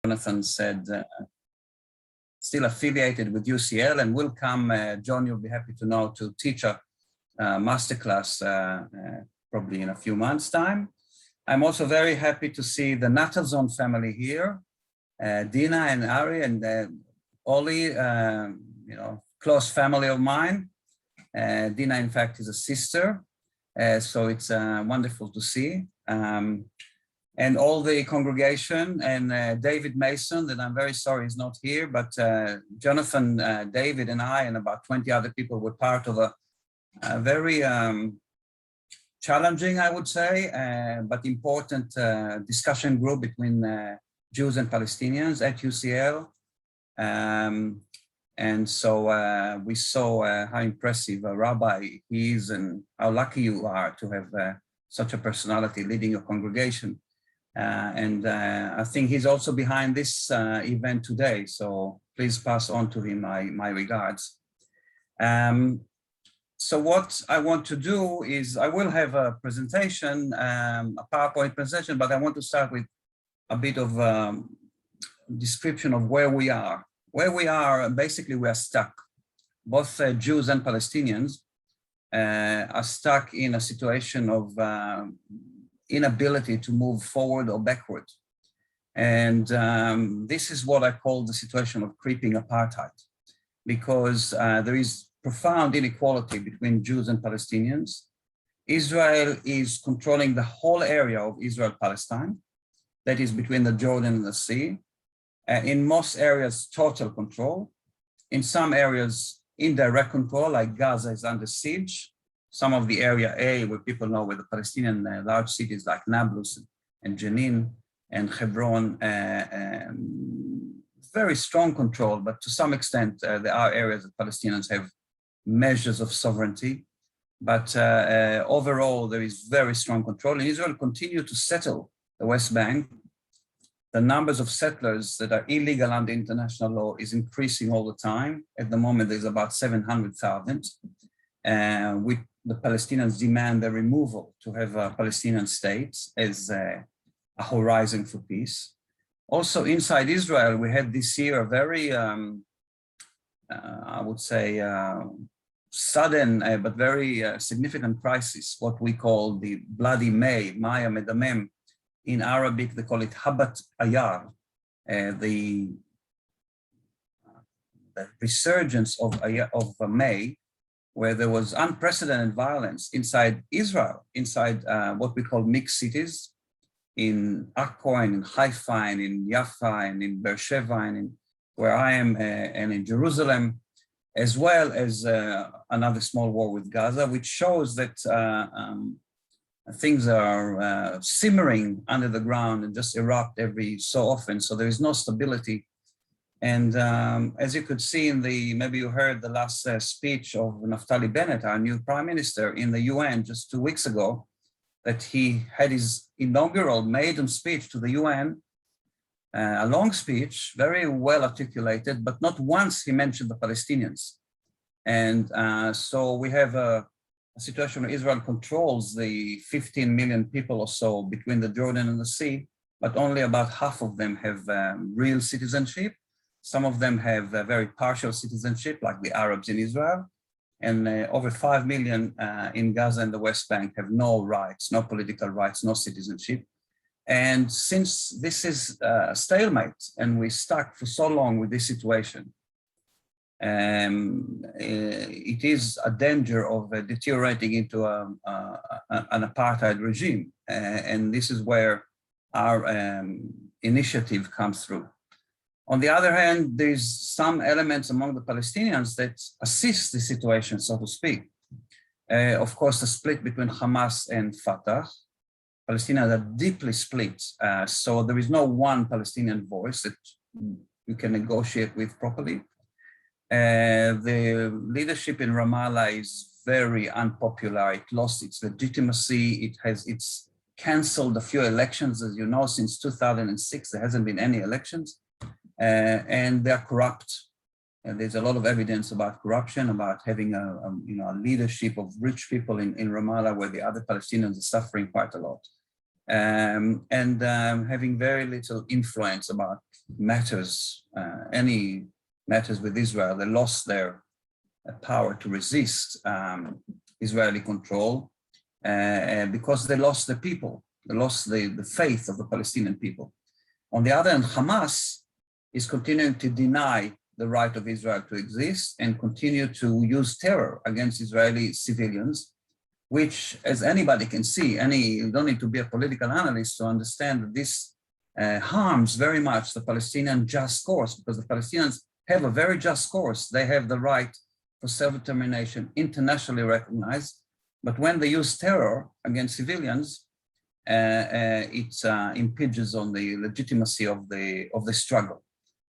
Jonathan said, still affiliated with UCL and will come, John, you'll be happy to know, to teach a masterclass probably in a few months' time. I'm also very happy to see the Natalzon family here, Dina and Ari and Oli, close family of mine. Dina, in fact, is a sister, so it's wonderful to see. And all the congregation and David Mason, that I'm very sorry is not here, but Jonathan, David and I and about 20 other people were part of a very challenging, I would say, but important discussion group between Jews and Palestinians at UCL. And so we saw how impressive a rabbi he is and how lucky you are to have such a personality leading your congregation. And I think he's also behind this event today. So please pass on to him my regards. So what I want to do is I will have a presentation, a PowerPoint presentation, but I want to start with a bit of description of where we are. Where we are, basically we are stuck. Both Jews and Palestinians are stuck in a situation of inability to move forward or backward. And this is what I call the situation of creeping apartheid, because there is profound inequality between Jews and Palestinians. Israel is controlling the whole area of Israel-Palestine, that is between the Jordan and the sea. In most areas, total control. In some areas, indirect control, like Gaza is under siege. Some of the area A, where people know where the Palestinian large cities like Nablus and Jenin and Hebron, very strong control, but to some extent, there are areas that Palestinians have measures of sovereignty. But overall, there is very strong control. And Israel continues to settle the West Bank. The numbers of settlers that are illegal under international law is increasing all the time. At the moment, there's about 700,000. With the Palestinians demand their removal to have a Palestinian state as a horizon for peace. Also inside Israel, we had this year a very, I would say, sudden but very significant crisis, what we call the Bloody May, Maya Medamem. In Arabic, they call it Habat Ayar, the resurgence of May, where there was unprecedented violence inside Israel, inside what we call mixed cities, in Akko and in Haifa and in Yafa and in Beersheba and in where I am and in Jerusalem, as well as another small war with Gaza, which shows that things are simmering under the ground and just erupt every so often. So there is no stability. And as you could see in maybe you heard the last speech of Naftali Bennett, our new prime minister in the UN just 2 weeks ago, that he had his inaugural maiden speech to the UN, a long speech, very well articulated, but not once he mentioned the Palestinians. And so we have a situation where Israel controls the 15 million people or so between the Jordan and the sea, but only about half of them have real citizenship. Some of them have very partial citizenship, like the Arabs in Israel. And over 5 million in Gaza and the West Bank have no rights, no political rights, no citizenship. And since this is a stalemate and we're stuck for so long with this situation, it is a danger of deteriorating into an apartheid regime. And this is where our initiative comes through. On the other hand, there's some elements among the Palestinians that assist the situation, so to speak. Of course, the split between Hamas and Fatah. Palestinians are deeply split, so there is no one Palestinian voice that you can negotiate with properly. The leadership in Ramallah is very unpopular. It lost its legitimacy. It's canceled a few elections, as you know, since 2006. There hasn't been any elections, and they're corrupt. And there's a lot of evidence about corruption, about having a leadership of rich people in Ramallah, where the other Palestinians are suffering quite a lot, and having very little influence about matters, any matters with Israel, they lost their power to resist Israeli control because they lost the people, they lost the faith of the Palestinian people. On the other hand, Hamas is continuing to deny the right of Israel to exist and continue to use terror against Israeli civilians, which, as anybody can see, you don't need to be a political analyst to understand that this harms very much the Palestinian just cause, because the Palestinians have a very just cause. They have the right for self-determination internationally recognized, but when they use terror against civilians, it impinges on the legitimacy of the struggle.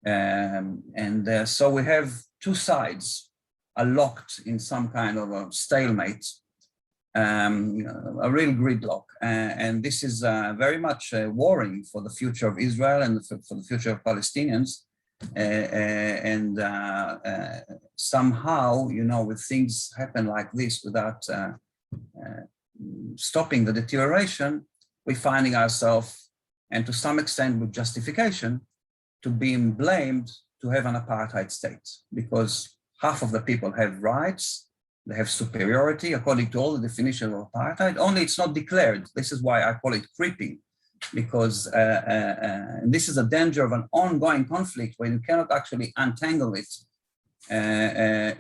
So we have two sides are locked in some kind of a stalemate, a real gridlock. And this is very much worrying for the future of Israel and for the future of Palestinians. Somehow, with things happen like this without stopping the deterioration, we're finding ourselves, and to some extent with justification, to being blamed to have an apartheid state, because half of the people have rights, they have superiority according to all the definition of apartheid, only it's not declared. This is why I call it creeping, because this is a danger of an ongoing conflict where you cannot actually untangle it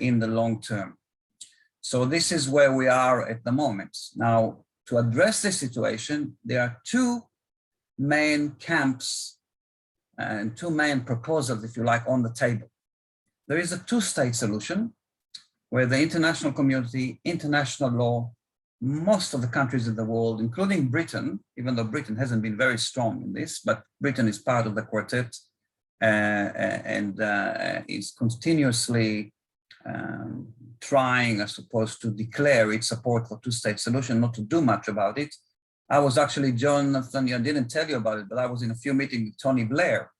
in the long term. So this is where we are at the moment. Now, to address this situation, there are two main camps and two main proposals, if you like, on the table. There is a two-state solution where the international community, international law, most of the countries in the world, including Britain, even though Britain hasn't been very strong in this, but Britain is part of the quartet and is continuously trying, I suppose, to declare its support for two-state solution, not to do much about it. I was actually, Jonathan, I didn't tell you about it, but I was in a few meetings with Tony Blair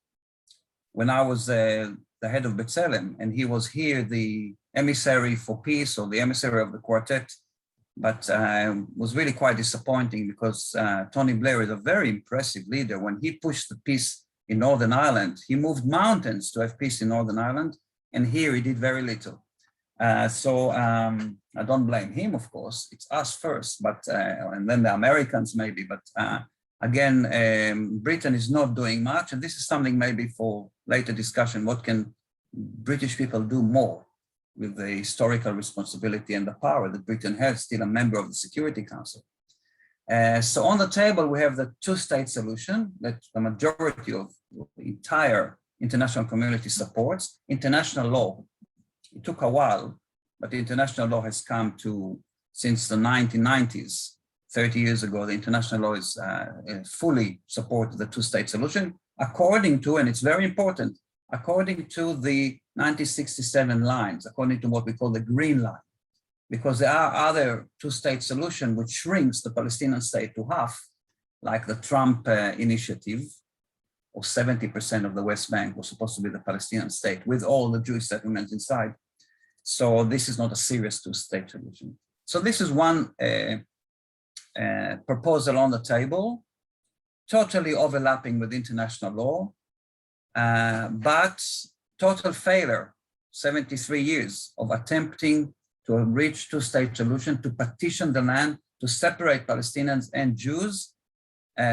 when I was the head of B'Tselem, and he was here, the emissary for peace, or the emissary of the quartet, but was really quite disappointing because Tony Blair is a very impressive leader. When he pushed the peace in Northern Ireland, he moved mountains to have peace in Northern Ireland, and here he did very little. So I don't blame him, of course, it's us first, but and then the Americans maybe, but again, Britain is not doing much, and this is something maybe for later discussion. What can British people do more with the historical responsibility and the power that Britain has, still a member of the Security Council? So on the table, we have the two-state solution that the majority of the entire international community supports. International law, it took a while, but the international law has come to, since the 1990s, 30 years ago, the international law is fully supported the two-state solution, according to, and it's very important, according to the 1967 lines, according to what we call the Green Line, because there are other two-state solutions which shrinks the Palestinian state to half, like the Trump initiative, or 70% of the West Bank was supposed to be the Palestinian state with all the Jewish settlements inside. So this is not a serious two-state solution. So this is one proposal on the table, totally overlapping with international law, but total failure, 73 years of attempting to reach two-state solution, to partition the land, to separate Palestinians and Jews,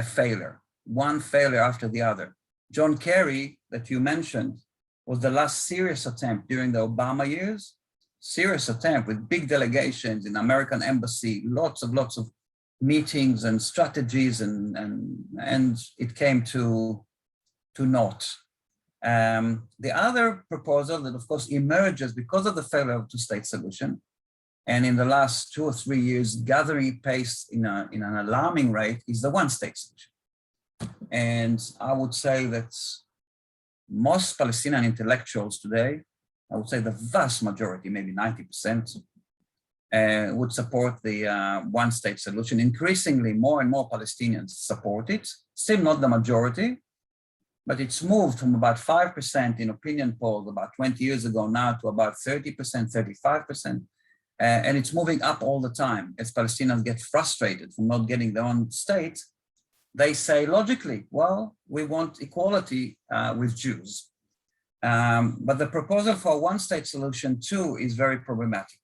failure, one failure after the other. John Kerry, that you mentioned, was the last serious attempt during the Obama years, serious attempt with big delegations in American embassy, lots of meetings and strategies, and it came to naught. The other proposal that, of course, emerges because of the failure of two-state solution, and in the last 2 or 3 years, gathering pace in an alarming rate, is the one-state solution. And I would say that most Palestinian intellectuals today, I would say the vast majority, maybe 90%, would support the one-state solution. Increasingly, more and more Palestinians support it, still not the majority, but it's moved from about 5% in opinion polls about 20 years ago now to about 30%, 35%. And it's moving up all the time as Palestinians get frustrated from not getting their own state. they say logically, well, we want equality with Jews. But the proposal for a one-state solution too is very problematic.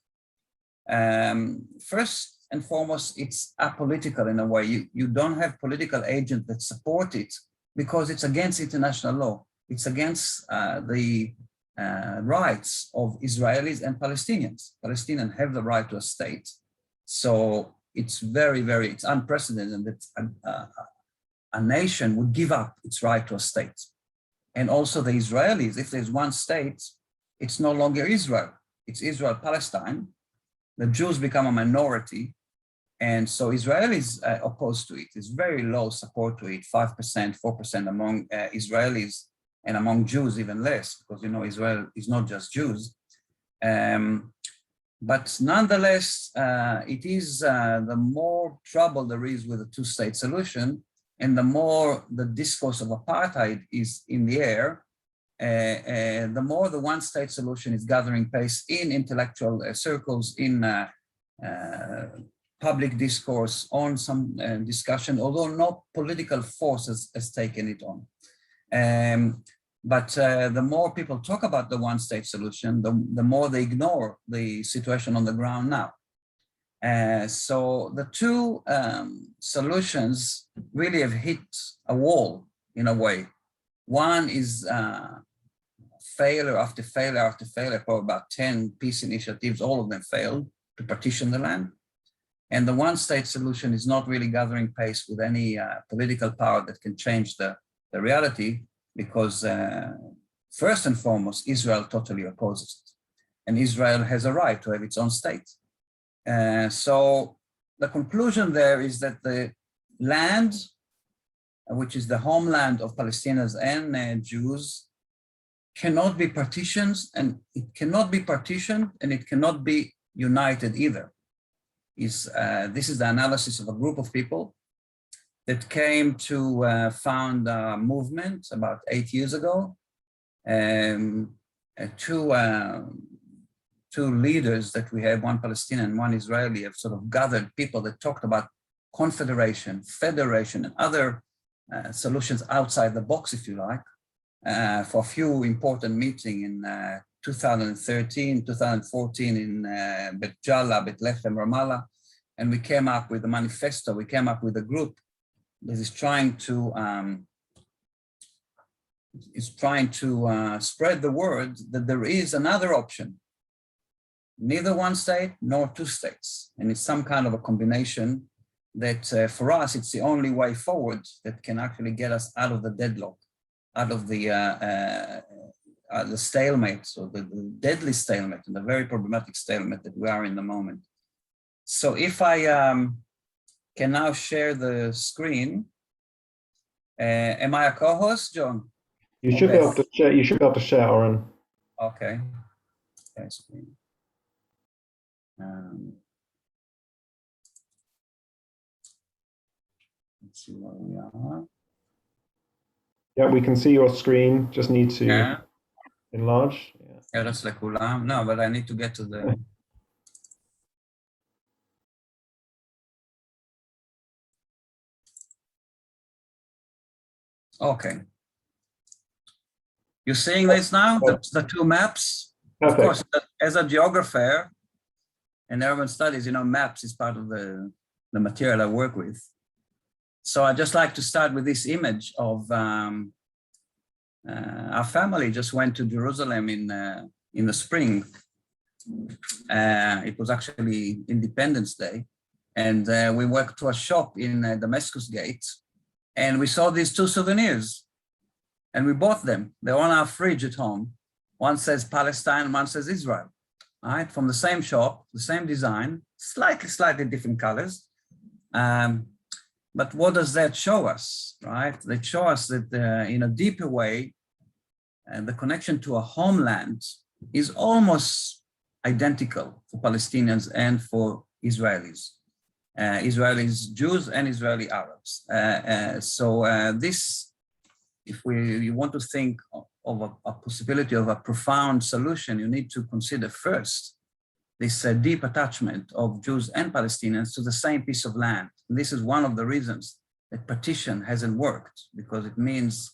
First and foremost, it's apolitical in a way. You don't have political agents that support it because it's against international law. It's against the rights of Israelis and Palestinians. Palestinians have the right to a state. So it's it's unprecedented that a nation would give up its right to a state. And also the Israelis, if there's one state, it's no longer Israel. It's Israel-Palestine. The Jews become a minority. And so Israelis opposed to it. There's very low support to it, 5%, 4% among Israelis, and among Jews even less, because Israel is not just Jews. But nonetheless, it is the more trouble there is with a two-state solution, and the more the discourse of apartheid is in the air, the more the one-state solution is gathering pace in intellectual circles, in public discourse, on some discussion, although no political force has taken it on. But the more people talk about the one-state solution, the more they ignore the situation on the ground now. So the two solutions really have hit a wall in a way. One is failure after failure after failure, for about 10 peace initiatives, all of them failed to partition the land. And the one-state solution is not really gathering pace with any political power that can change the reality, because first and foremost, Israel totally opposes it. And Israel has a right to have its own state. So the conclusion there is that the land, which is the homeland of Palestinians and Jews, cannot be partitioned, and it cannot be united either. This is the analysis of a group of people that came to found a movement about 8 years ago. Two leaders that we have, one Palestinian and one Israeli, have sort of gathered people that talked about confederation, federation, and other solutions outside the box, if you like, for a few important meetings in 2013, 2014 in Bet Jala, Bet Lechem, Ramallah. And we came up with a manifesto, we came up with a group that is trying to spread the word that there is another option. Neither one state nor two states. And it's some kind of a combination that for us, it's the only way forward that can actually get us out of the deadlock, out of the stalemate, or the deadly stalemate, and the very problematic stalemate that we are in the moment. So if I can now share the screen, am I a co-host, John? You should be able to share. You should be able to share, Oren. Okay. Okay, screen. Let's see where we are. Yeah, we can see your screen. Just need to enlarge. No, but I need to get to the. Okay. You're seeing this now? The two maps? Perfect. Of course, as a geographer in urban studies, maps is part of the material I work with. So I just like to start with this image of our family just went to Jerusalem in the spring. It was actually Independence Day. And we went to a shop in Damascus Gate, and we saw these two souvenirs, and we bought them. They're on our fridge at home. One says Palestine, one says Israel, all right? From the same shop, the same design, slightly different colors. But what does that show us, right? They show us that in a deeper way, the connection to a homeland is almost identical for Palestinians and for Israelis. Israelis, Jews, and Israeli Arabs. This, if you want to think of a possibility of a profound solution, you need to consider first this deep attachment of Jews and Palestinians to the same piece of land. And this is one of the reasons that partition hasn't worked, because it means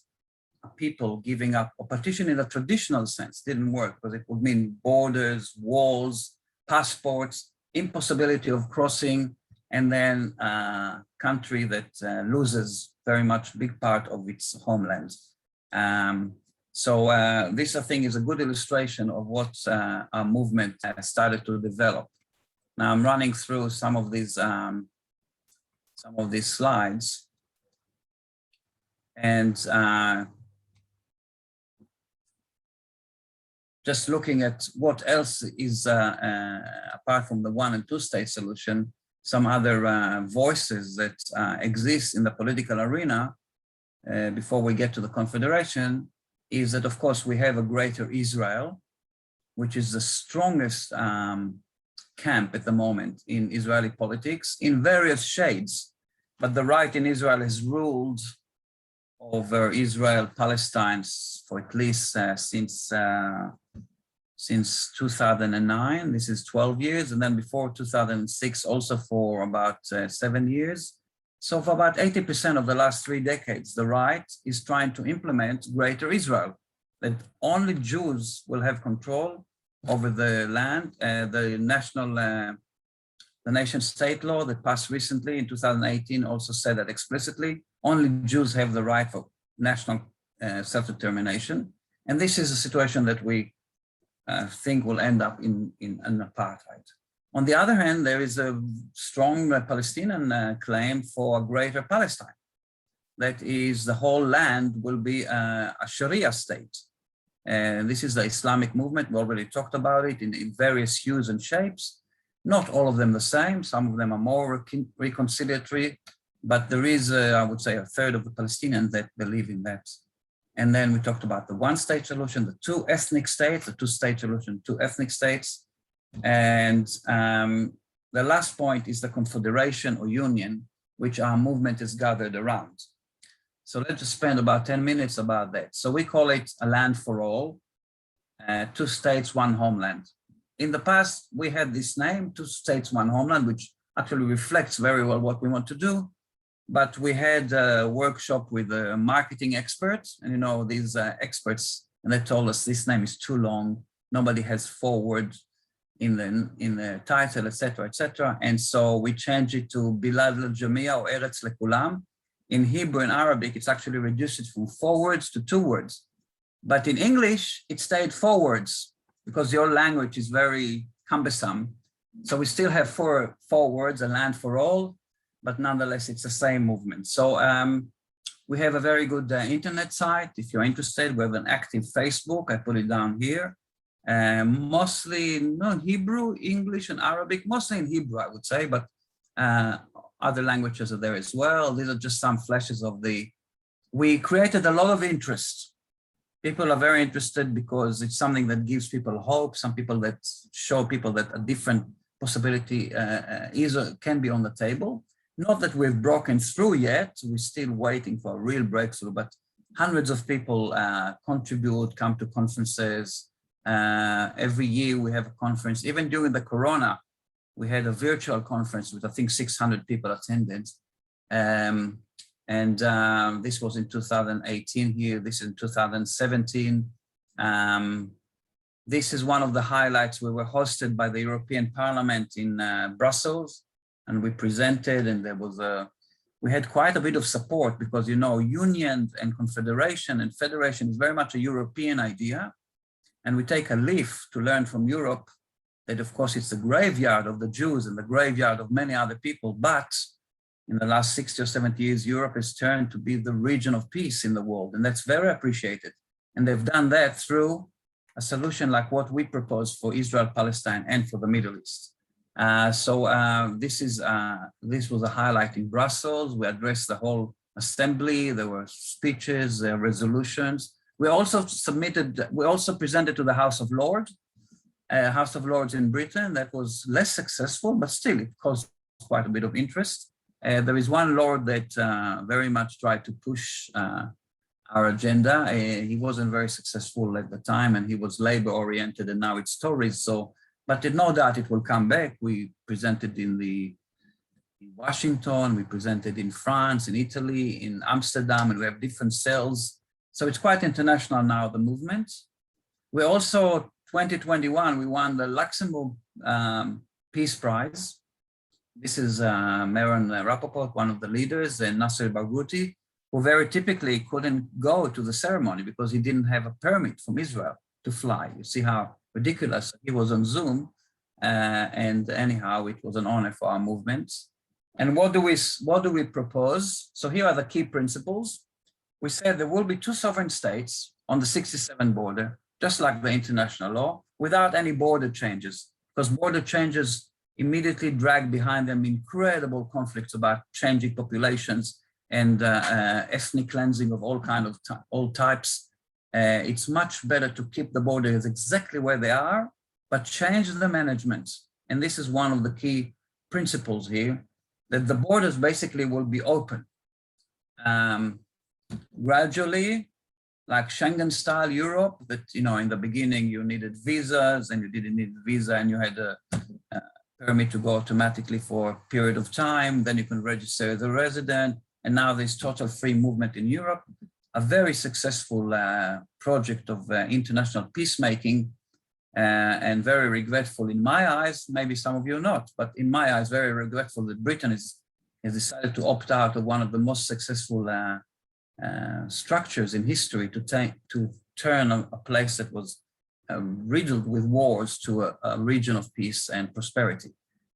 people giving up. A partition in a traditional sense didn't work, because it would mean borders, walls, passports, impossibility of crossing, and then a country that loses very much big part of its homeland. This, I think, is a good illustration of what our movement started to develop. Now I'm running through some of these slides, and just looking at what else is, apart from the 1 and 2 state solution, some other voices that exist in the political arena before we get to the Confederation, is that, of course, we have a greater Israel, which is the strongest camp at the moment in Israeli politics in various shades. But the right in Israel has ruled over Israel, Palestine for at least since 2009, this is 12 years, and then before 2006, also for about 7 years. So for about 80% of the last 3 decades, the right is trying to implement Greater Israel, that only Jews will have control over the land. The nation-state law that passed recently in 2018 also said that explicitly. Only Jews have the right for national self-determination. And this is a situation that we think will end up in an apartheid. On the other hand, there is a strong Palestinian claim for a greater Palestine. That is, the whole land will be a Sharia state. And this is the Islamic movement. We already talked about it in various hues and shapes. Not all of them the same. Some of them are more reconciliatory, but there is, I would say, a third of the Palestinians that believe in that. And then we talked about the 1-state solution, the 2 ethnic states, the 2-state solution, 2 ethnic states. And the last point is the confederation or union, which our movement is gathered around. So let's just spend about 10 minutes about that. So we call it a land for all, 2 states, 1 homeland. In the past, we had this name, 2 states, 1 homeland, which actually reflects very well what we want to do. But we had a workshop with marketing experts, and these experts, and they told us this name is too long. Nobody has 4 words in the title, etc., etc. And so we changed it to Bilad al-Jamia or Eretz Lekulam. In Hebrew and Arabic, it's actually reduced from 4 words to 2 words. But in English, it stayed 4 words because your language is very cumbersome. So we still have four words, a land for all, but nonetheless, it's the same movement. So we have a very good internet site. If you're interested, we have an active Facebook. I put it down here. Mostly Hebrew, English, and Arabic, mostly in Hebrew, I would say, but other languages are there as well. These are just some flashes of we created a lot of interest. People are very interested because it's something that gives people hope. Some people that show people that a different possibility can be on the table. Not that we've broken through yet. We're still waiting for a real breakthrough, but hundreds of people contribute, come to conferences. Every year we have a conference. Even during the Corona, we had a virtual conference with, I think, 600 people attended. This was in 2018 here, this is in 2017. This is one of the highlights. We were hosted by the European Parliament in Brussels, and we presented, and we had quite a bit of support because, union and confederation and federation is very much a European idea. And we take a leaf to learn from Europe that, of course, it's the graveyard of the Jews and the graveyard of many other people. But in the last 60 or 70 years, Europe has turned to be the region of peace in the world. And that's very appreciated. And they've done that through a solution like what we propose for Israel, Palestine, and for the Middle East. This was a highlight in Brussels. We addressed the whole assembly. There were speeches, there were resolutions. We also presented to the House of Lords in Britain. That was less successful, but still it caused quite a bit of interest. There is one Lord that very much tried to push our agenda. He wasn't very successful at the time, and he was labor-oriented, and now it's Tories. But no doubt it will come back. We presented in in Washington, we presented in France, in Italy, in Amsterdam, and we have different cells. So it's quite international now, the movement. We also, 2021, we won the Luxembourg Peace Prize. This is Meron Rapoport, one of the leaders, and Nasser Barghouti, who very typically couldn't go to the ceremony because he didn't have a permit from Israel to fly. You see how ridiculous. He was on Zoom, and anyhow, it was an honor for our movement. And what do we propose? So here are the key principles. We said there will be 2 sovereign states on the 67 border, just like the international law, without any border changes, because border changes immediately drag behind them incredible conflicts about changing populations and ethnic cleansing of all types. It's much better to keep the borders exactly where they are, but change the management. And this is one of the key principles here, that the borders basically will be open. Gradually, like Schengen-style Europe, that, you know, in the beginning you needed visas and you didn't need a visa and you had a permit to go automatically for a period of time, then you can register as a resident, and now there's total free movement in Europe, a very successful project of international peacemaking, and very regretful in my eyes, maybe some of you not, but in my eyes, very regretful that Britain has decided to opt out of one of the most successful structures in history to turn a place that was riddled with wars to a region of peace and prosperity.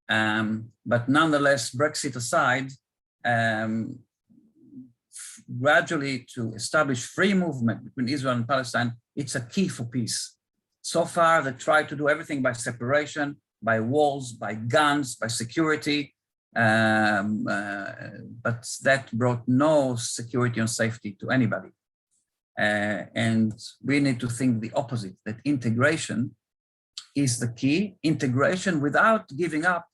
But nonetheless, Brexit aside, gradually to establish free movement between Israel and Palestine, it's a key for peace. So far, they tried to do everything by separation, by walls, by guns, by security, but that brought no security and safety to anybody. And we need to think the opposite, that integration is the key, integration without giving up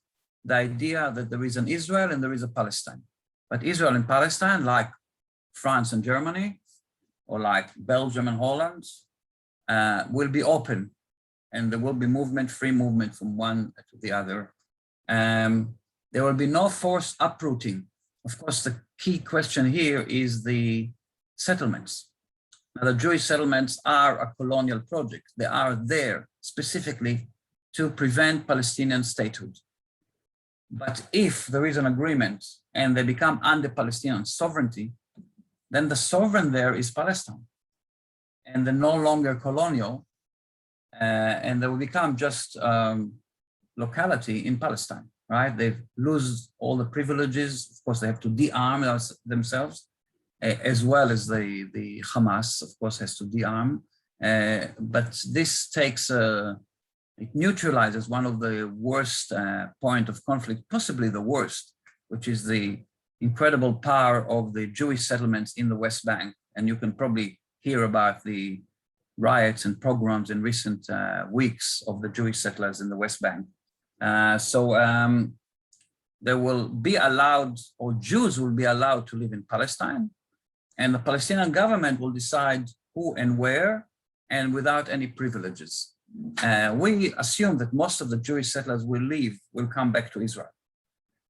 the idea that there is an Israel and there is a Palestine. But Israel and Palestine, like France and Germany, or like Belgium and Holland, will be open, and there will be movement, free movement from one to the other. There will be no forced uprooting. Of course, the key question here is the settlements. Now, the Jewish settlements are a colonial project. They are there specifically to prevent Palestinian statehood. But if there is an agreement and they become under Palestinian sovereignty, then the sovereign there is Palestine, and they're no longer colonial, and they will become just locality in Palestine, right? They lose all the privileges. Of course, they have to de-arm themselves, as well as the Hamas, of course, has to de-arm. But this takes, it neutralizes one of the worst point of conflict, possibly the worst, which is the incredible power of the Jewish settlements in the West Bank. And you can probably hear about the riots and pogroms in recent weeks of the Jewish settlers in the West Bank. They will be allowed, or Jews will be allowed to live in Palestine, and the Palestinian government will decide who and where, and without any privileges. We assume that most of the Jewish settlers will come back to Israel.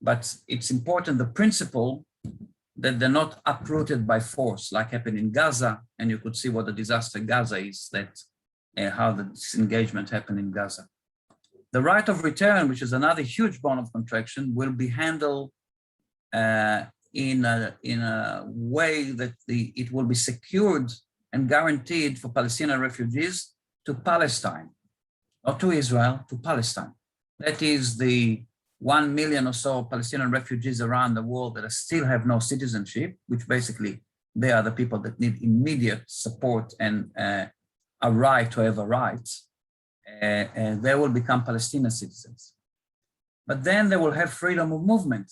But it's important, the principle that they're not uprooted by force, like happened in Gaza, and you could see what the disaster Gaza is, that how the disengagement happened in Gaza. The right of return, which is another huge bone of contraction, will be handled in a way that it will be secured and guaranteed for Palestinian refugees to Palestine, not to Israel, to Palestine. That is the 1 million or so Palestinian refugees around the world that still have no citizenship, which basically they are the people that need immediate support and a right to have a right, and they will become Palestinian citizens. But then they will have freedom of movement.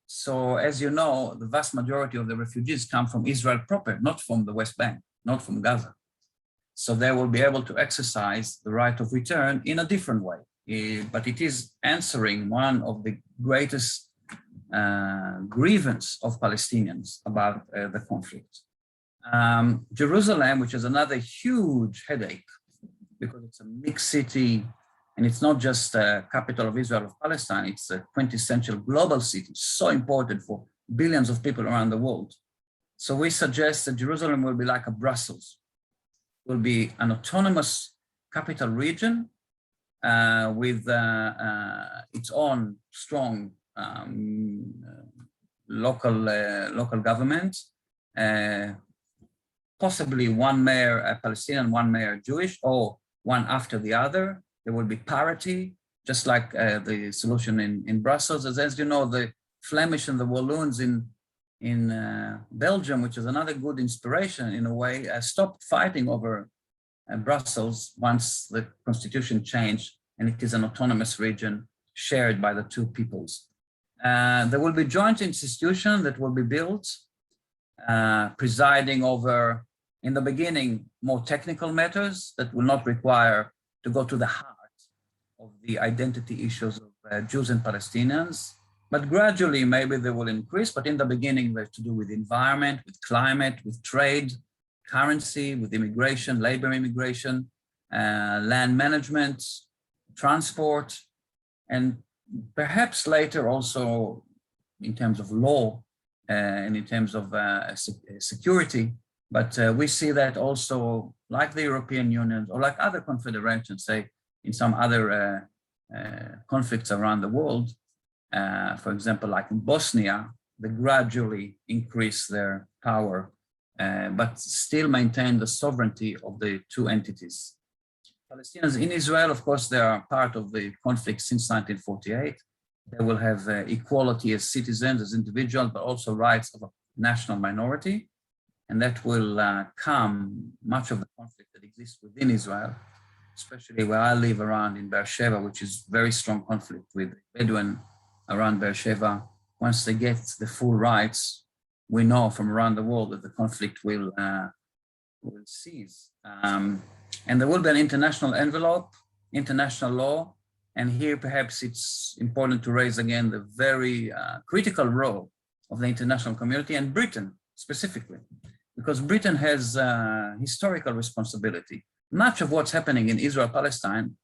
So as you know, the vast majority of the refugees come from Israel proper, not from the West Bank, not from Gaza. So they will be able to exercise the right of return in a different way. But it is answering one of the greatest grievance of Palestinians about the conflict. Jerusalem, which is another huge headache, because it's a mixed city, And it's not just a capital of Israel, of Palestine, it's a quintessential global city, so important for billions of people around the world. So we suggest that Jerusalem will be like a Brussels, will be an autonomous capital region with its own strong local government, possibly one mayor Palestinian, one mayor Jewish, or one after the other. There will be parity, just like the solution in Brussels. As you know, the Flemish and the Walloons in Belgium, which is another good inspiration in a way, stopped fighting over Brussels once the constitution changed and it is an autonomous region shared by the two peoples. There will be joint institutions that will be built, presiding over, in the beginning, more technical matters that will not require to go to the heart of the identity issues of Jews and Palestinians. But gradually, maybe they will increase, but in the beginning, they have to do with environment, with climate, with trade, currency, with immigration, labor immigration, land management, transport, and perhaps later also in terms of law and in terms of security. But we see that also, like the European Union or like other confederations, say in some other conflicts around the world, for example, like in Bosnia, they gradually increase their power, but still maintain the sovereignty of the two entities. Palestinians in Israel, of course, they are part of the conflict since 1948. They will have equality as citizens, as individuals, but also rights of a national minority. And that will calm much of the conflict that exists within Israel, especially where I live around in Beersheba, which is very strong conflict with Bedouin around Beersheba. Once they get the full rights, we know from around the world that the conflict will cease. And there will be an international envelope, international law. And here perhaps it's important to raise again the very critical role of the international community and Britain specifically, because Britain has historical responsibility. Much of what's happening in Israel-Palestine,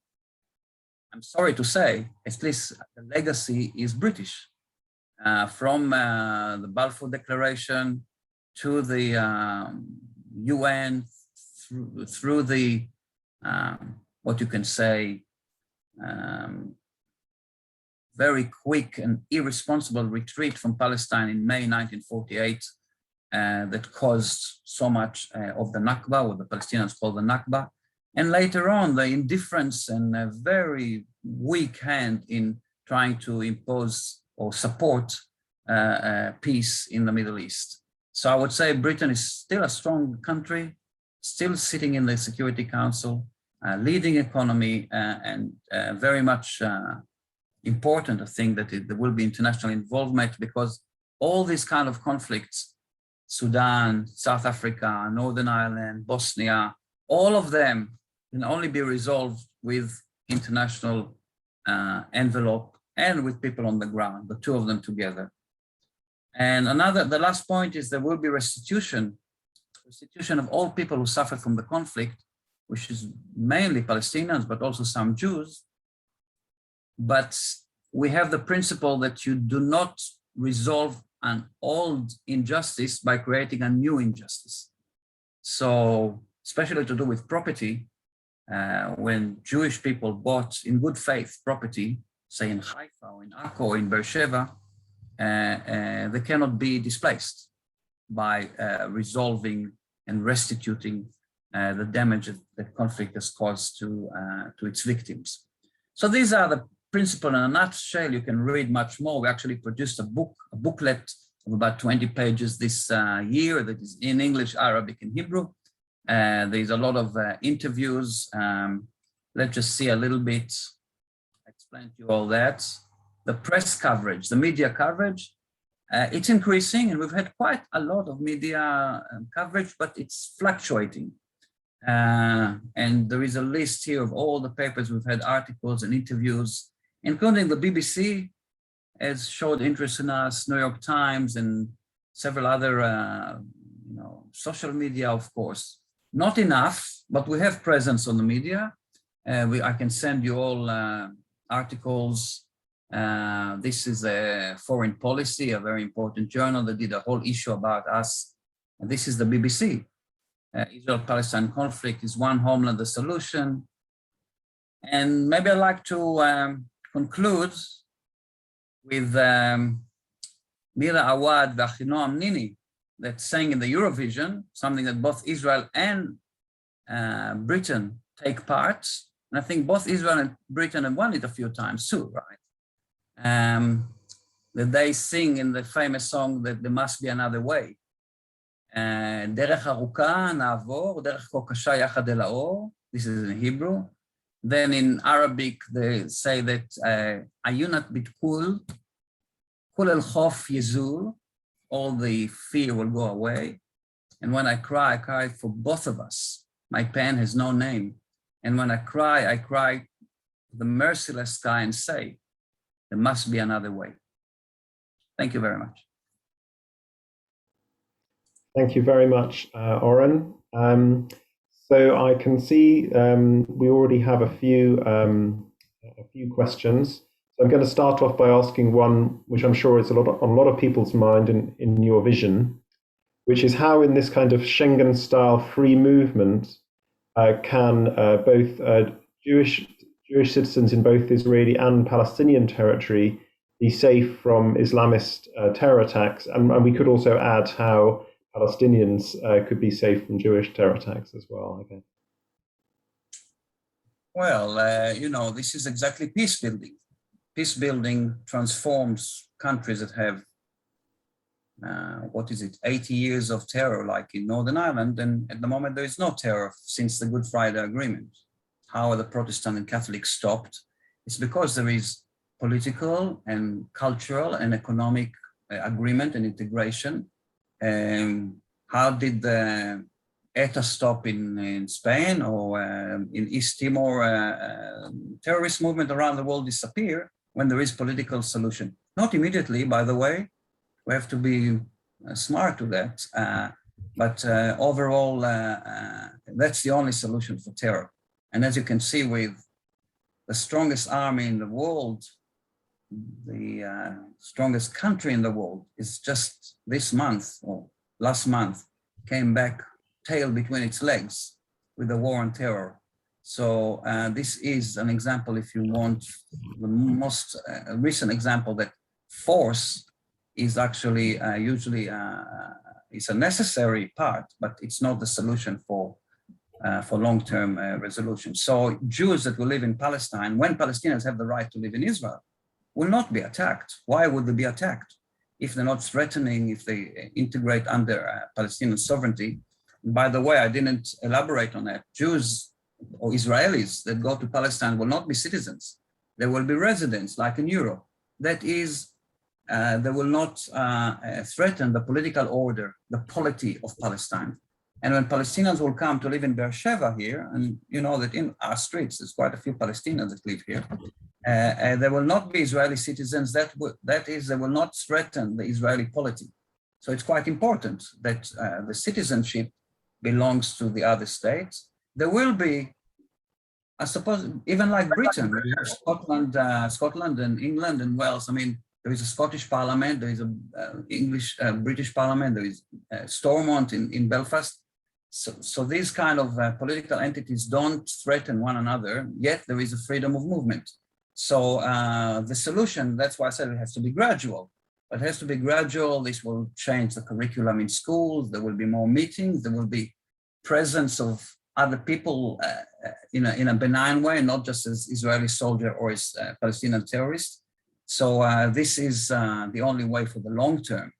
I'm sorry to say, at least the legacy is British. From the Balfour Declaration to the UN, through the, what you can say, very quick and irresponsible retreat from Palestine in May 1948 that caused so much of the Nakba, what the Palestinians call the Nakba. And later on, the indifference and a very weak hand in trying to impose or support peace in the Middle East. So I would say Britain is still a strong country, still sitting in the Security Council, leading economy, and very much important, I think, that there will be international involvement, because all these kind of conflicts, Sudan, South Africa, Northern Ireland, Bosnia, all of them can only be resolved with international envelope and with people on the ground, the two of them together. And the last point is there will be restitution of all people who suffered from the conflict, which is mainly Palestinians, but also some Jews. But we have the principle that you do not resolve an old injustice by creating a new injustice. So, especially to do with property, when Jewish people bought in good faith property, say in Haifa or in Akko or in Beersheba, they cannot be displaced by resolving and restituting the damage that the conflict has caused to its victims. So these are the principles in a nutshell. You can read much more. We actually produced a booklet of about 20 pages this year that is in English, Arabic, and Hebrew. There's a lot of interviews. Let's just see a little bit, explain to you all that. The press coverage, the media coverage, it's increasing, and we've had quite a lot of media coverage, but it's fluctuating. And there is a list here of all the papers we've had, articles and interviews, including the BBC has showed interest in us, New York Times, and several other social media, of course. Not enough, but we have presence on the media. I can send you all articles. This is a Foreign Policy, a very important journal that did a whole issue about us. And this is the BBC. Israel-Palestine conflict is one homeland, the solution. And maybe I'd like to conclude with Mira Awad V'Achinoam Nini, that sang in the Eurovision, something that both Israel and Britain take part. And I think both Israel and Britain have won it a few times too, right? That they sing in the famous song that there must be another way. דרך ארוכה נעבור, דרך כה קשה יחד אל האור. This is in Hebrew. Then in Arabic, they say that Ayunat bitkul, kul el khof yezul, all the fear will go away. And when I cry for both of us. My pen has no name. And when I cry the merciless sky and say, there must be another way. Thank you very much. Thank you very much, Oren. So I can see we already have a few questions. So I'm going to start off by asking one, which I'm sure is on a lot of people's mind in your vision, which is how in this kind of Schengen-style free movement can both Jewish citizens in both Israeli and Palestinian territory be safe from Islamist terror attacks, and we could also add how Palestinians could be safe from Jewish terror attacks as well, I guess. Well, this is exactly peace building. Peace building transforms countries that have, 80 years of terror, like in Northern Ireland, and at the moment there is no terror since the Good Friday Agreement. How are the Protestant and Catholics stopped? It's because there is political and cultural and economic agreement and integration. How did the ETA stop in Spain or in East Timor? Terrorist movement around the world disappear when there is political solution. Not immediately, by the way. We have to be smart to that. But overall, that's the only solution for terror. And as you can see, with the strongest army in the world, the strongest country in the world is just this month or last month came back tail between its legs with the war on terror. So this is an example, if you want, the most recent example that force is actually usually it's a necessary part, but it's not the solution for long-term resolution. So Jews that will live in Palestine, when Palestinians have the right to live in Israel, will not be attacked. Why would they be attacked? If they're not threatening, if they integrate under Palestinian sovereignty. And by the way, I didn't elaborate on that. Jews or Israelis that go to Palestine will not be citizens. They will be residents, like in Europe. That is, they will not threaten the political order, the polity of Palestine. And when Palestinians will come to live in Beersheba here, and you know that in our streets, there's quite a few Palestinians that live here, they will not be Israeli citizens. That is, they will not threaten the Israeli polity. So it's quite important that the citizenship belongs to the other states. There will be, I suppose, even like Britain, we have Scotland and England and Wales. I mean, there is a Scottish parliament, there is a British parliament, there is Stormont in Belfast. So these kind of political entities don't threaten one another, yet there is a freedom of movement. So the solution, that's why I said it has to be gradual. It has to be gradual. This will change the curriculum in schools. There will be more meetings. There will be presence of other people in a benign way, not just as Israeli soldier or as Palestinian terrorist. So this is the only way for the long term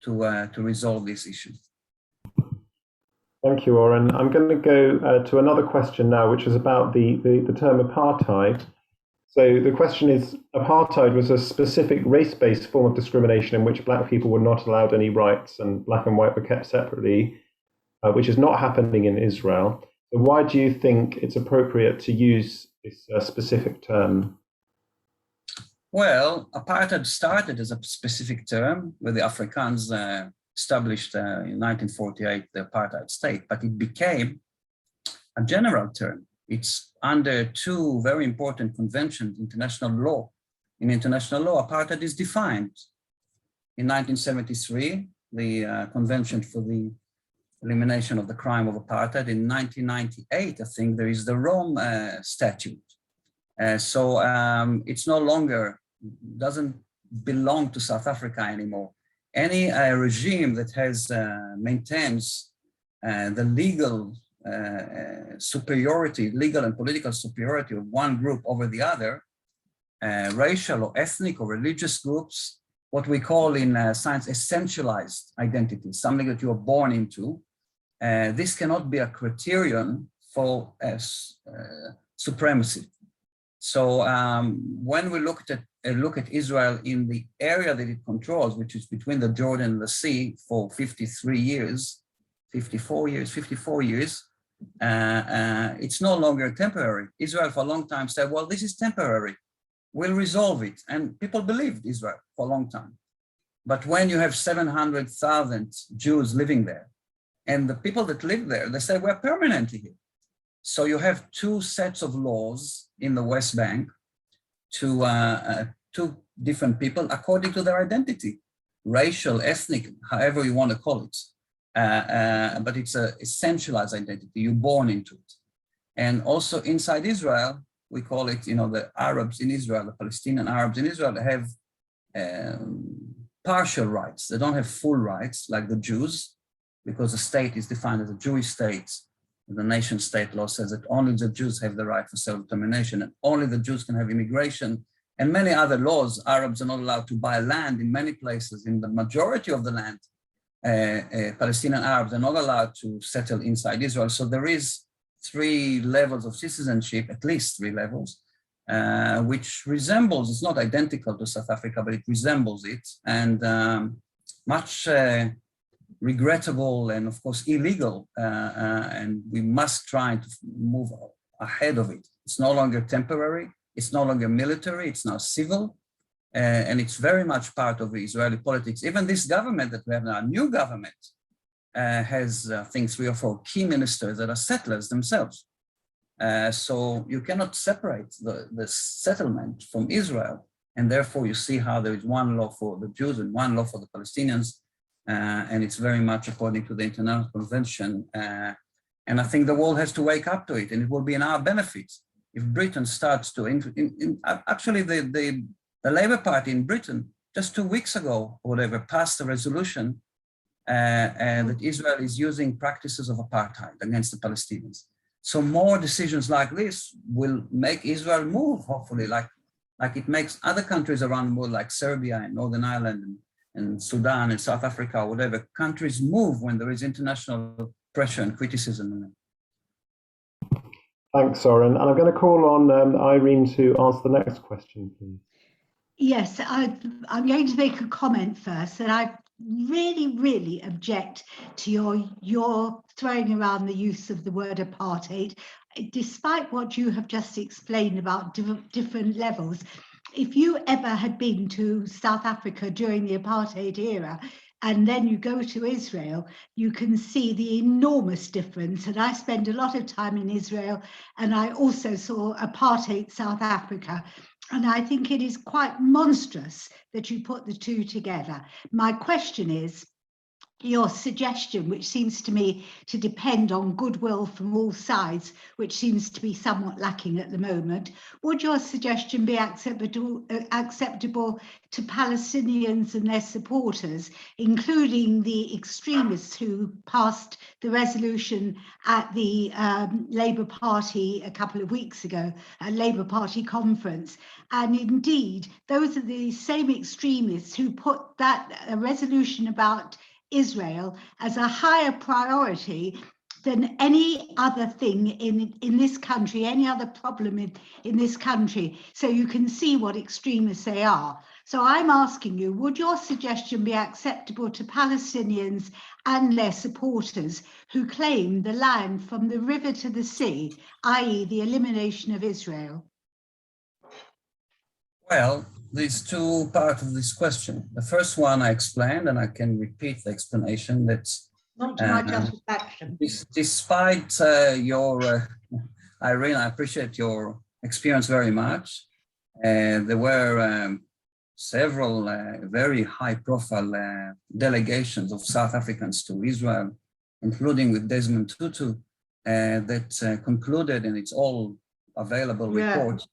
to resolve this issue. Thank you, Oren. I'm going to go to another question now, which is about the term apartheid. So the question is, apartheid was a specific race-based form of discrimination in which Black people were not allowed any rights and Black and white were kept separately, which is not happening in Israel. So why do you think it's appropriate to use this specific term? Well, apartheid started as a specific term where the Afrikaans established in 1948 the apartheid state, but it became a general term. It's under two very important conventions, international law. In international law, apartheid is defined. In 1973, the Convention for the Elimination of the Crime of Apartheid. In 1998, I think there is the Rome Statute. So it's no longer, doesn't belong to South Africa anymore. Any regime that has maintains the legal superiority, legal and political superiority of one group over the other, racial or ethnic or religious groups, what we call in science essentialized identity, something that you are born into. This cannot be a criterion for supremacy. So when we look at Israel in the area that it controls, which is between the Jordan and the sea for 53 years, 54 years, it's no longer temporary. Israel for a long time said, well, this is temporary. We'll resolve it. And people believed Israel for a long time. But when you have 700,000 Jews living there, and the people that live there, they say, we're permanently here. So you have two sets of laws in the West Bank to two different people according to their identity, racial, ethnic, however you want to call it. But it's a essentialized identity, you're born into it. And also inside Israel, we call it, the Arabs in Israel, the Palestinian Arabs in Israel, have partial rights. They don't have full rights like the Jews, because the state is defined as a Jewish state. The nation state law says that only the Jews have the right for self-determination and only the Jews can have immigration. And many other laws, Arabs are not allowed to buy land in many places. In the majority of the land, Palestinian Arabs are not allowed to settle inside Israel. So there is 3 levels of citizenship, at least 3 levels, which resembles, it's not identical to South Africa, but it resembles it. And much regrettable and of course illegal, and we must try to move ahead of it. It's no longer temporary, it's no longer military, it's now civil, and it's very much part of Israeli politics. Even this government that we have now, new government, has I think 3 or 4 key ministers that are settlers themselves. So you cannot separate the settlement from Israel, and therefore you see how there is one law for the Jews and one law for the Palestinians. And it's very much according to the International Convention. And I think the world has to wake up to it, and it will be in our benefit if Britain starts to, actually the Labour Party in Britain, just 2 weeks ago, or whatever, passed a resolution that Israel is using practices of apartheid against the Palestinians. So more decisions like this will make Israel move, hopefully, like it makes other countries around the world, like Serbia and Northern Ireland and Sudan and South Africa, or whatever. Countries move when there is international pressure and criticism. Thanks, Oren. And I'm going to call on Irene to answer the next question, please. Yes, I'm going to make a comment first, and I really object to your throwing around the use of the word apartheid. Despite what you have just explained about different levels, if you ever had been to South Africa during the apartheid era, and then you go to Israel, you can see the enormous difference. And I spend a lot of time in Israel, and I also saw apartheid South Africa. And I think it is quite monstrous that you put the two together. My question is, your suggestion, which seems to me to depend on goodwill from all sides, which seems to be somewhat lacking at the moment, would your suggestion be acceptable to Palestinians and their supporters, including the extremists who passed the resolution at the Labour Party a couple of weeks ago, a Labour Party conference? And indeed, those are the same extremists who put that resolution about Israel as a higher priority than any other thing in this country, any other problem in this country. So you can see what extremists they are. So I'm asking you, would your suggestion be acceptable to Palestinians and their supporters who claim the land from the river to the sea, i.e. the elimination of Israel? Well, there's 2 parts of this question. The first one I explained, and I can repeat the explanation, that not to my satisfaction. Despite your Irene, I appreciate your experience very much. There were several very high-profile delegations of South Africans to Israel, including with Desmond Tutu, that concluded, and it's all available reports,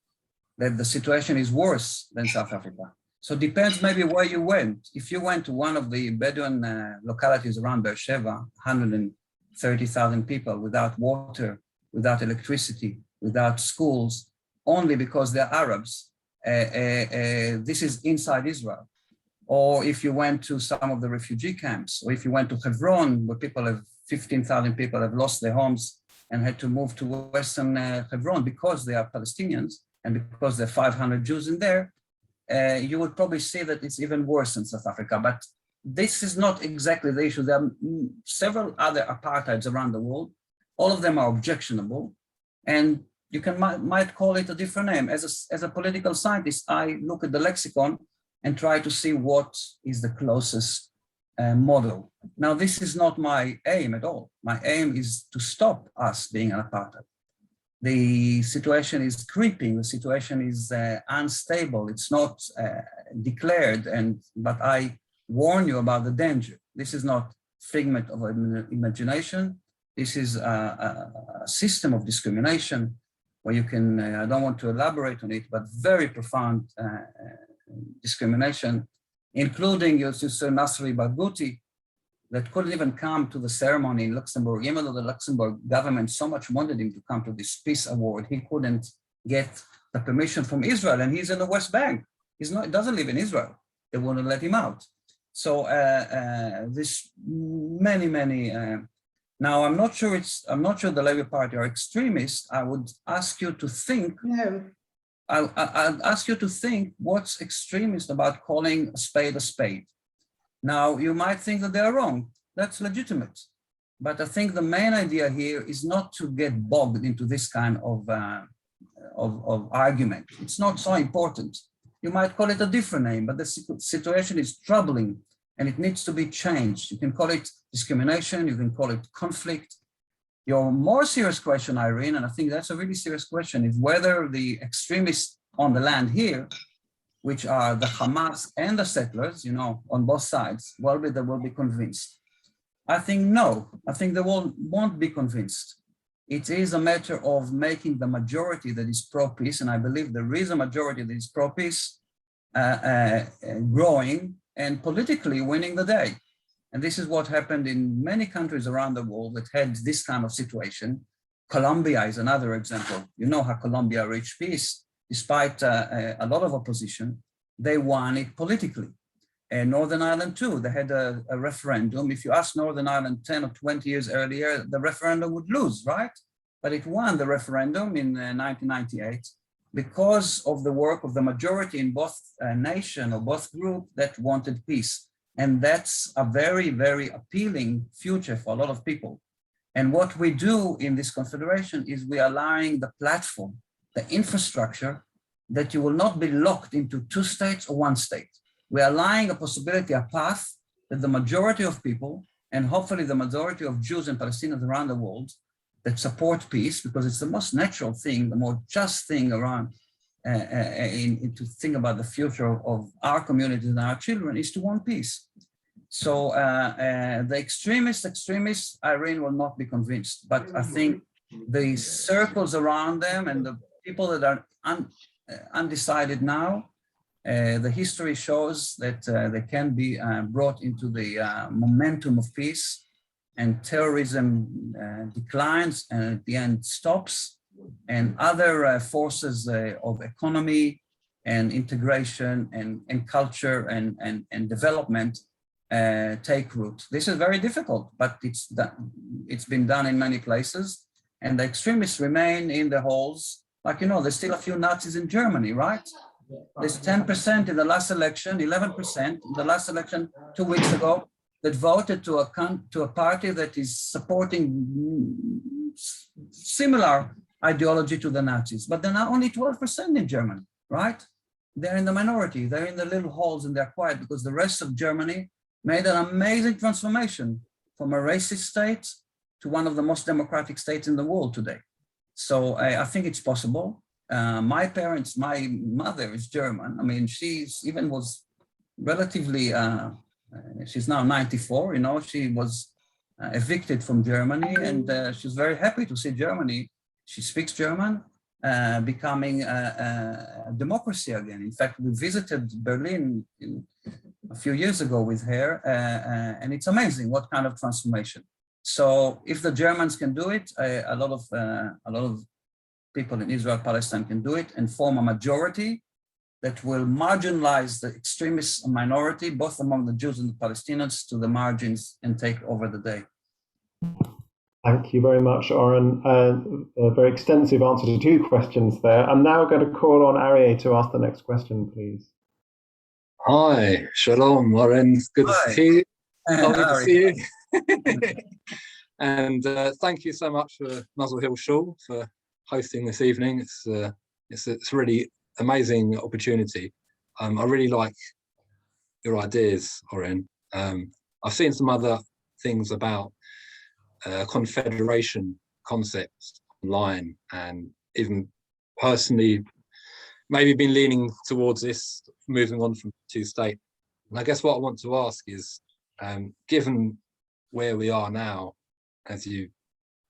that the situation is worse than South Africa. So depends maybe where you went. If you went to one of the Bedouin localities around Beersheba, 130,000 people without water, without electricity, without schools, only because they're Arabs, this is inside Israel. Or if you went to some of the refugee camps, or if you went to Hebron, where 15,000 people have lost their homes and had to move to Western Hebron because they are Palestinians and because there are 500 Jews in there, you would probably see that it's even worse in South Africa. But this is not exactly the issue. There are several other apartheids around the world. All of them are objectionable, and you might call it a different name. As a political scientist, I look at the lexicon and try to see what is the closest model. Now, this is not my aim at all. My aim is to stop us being an apartheid. The situation is creeping. The situation is unstable. It's not declared, but I warn you about the danger. This is not figment of imagination. This is a system of discrimination where you can, I don't want to elaborate on it, but very profound discrimination, including Yusuf Nasri Barghouti, that couldn't even come to the ceremony in Luxembourg, even though the Luxembourg government so much wanted him to come to this peace award. He couldn't get the permission from Israel, and he's in the West Bank. He doesn't live in Israel. They wouldn't let him out. So this many. Now I'm not sure the Labour Party are extremists. I would ask you to think. No. I'll ask you to think what's extremist about calling a spade a spade. Now, you might think that they are wrong. That's legitimate. But I think the main idea here is not to get bogged into this kind of argument. It's not so important. You might call it a different name, but the situation is troubling and it needs to be changed. You can call it discrimination, you can call it conflict. Your more serious question, Irene, and I think that's a really serious question, is whether the extremists on the land here, which are the Hamas and the settlers, on both sides, they will be convinced. I think no, I think they won't be convinced. It is a matter of making the majority that is pro-peace, and I believe there is a majority that is pro-peace, growing and politically winning the day. And this is what happened in many countries around the world that had this kind of situation. Colombia is another example. You know how Colombia reached peace. Despite a lot of opposition, they won it politically. And Northern Ireland too, they had a referendum. If you ask Northern Ireland 10 or 20 years earlier, the referendum would lose, right? But it won the referendum in 1998 because of the work of the majority in both nation or both group that wanted peace. And that's a very, very appealing future for a lot of people. And what we do in this confederation is we are allowing the platform, the infrastructure, that you will not be locked into two states or one state. We are allowing a possibility, a path that the majority of people, and hopefully the majority of Jews and Palestinians around the world that support peace, because it's the most natural thing, the more just thing around to think about the future of our communities and our children is to want peace. So the extremists, Irene will not be convinced, but I think the circles around them and the people that are undecided now, the history shows that they can be brought into the momentum of peace, and terrorism declines and at the end stops, and other forces of economy and integration and culture and development take root. This is very difficult, but it's been done in many places, and the extremists remain in the halls. Like, there's still a few Nazis in Germany, right? There's 10% in the last election, 11% in the last election 2 weeks ago that voted to a party that is supporting similar ideology to the Nazis. But they're now only 12% in Germany, right? They're in the minority. They're in the little halls and they're quiet because the rest of Germany made an amazing transformation from a racist state to one of the most democratic states in the world today. So I think it's possible. My mother is German. I mean, even was relatively, she's now 94, she was evicted from Germany, and she's very happy to see Germany. She speaks German, becoming a democracy again. In fact, we visited Berlin a few years ago with her, and it's amazing what kind of transformation. So if the Germans can do it, a lot of people in Israel, Palestine can do it and form a majority that will marginalize the extremist minority, both among the Jews and the Palestinians, to the margins and take over the day. Thank you very much, Oren. A very extensive answer to 2 questions there. I'm now going to call on Aryeh to ask the next question, please. Hi, shalom, Oren. Good to see you. Lovely to see you. And thank you so much for Mazel Hill Shul for hosting this evening. It's a really amazing opportunity. I really like your ideas, Oren. I've seen some other things about confederation concepts online, and even personally maybe been leaning towards this, moving on from 2-state. And I guess what I want to ask is, given where we are now, as you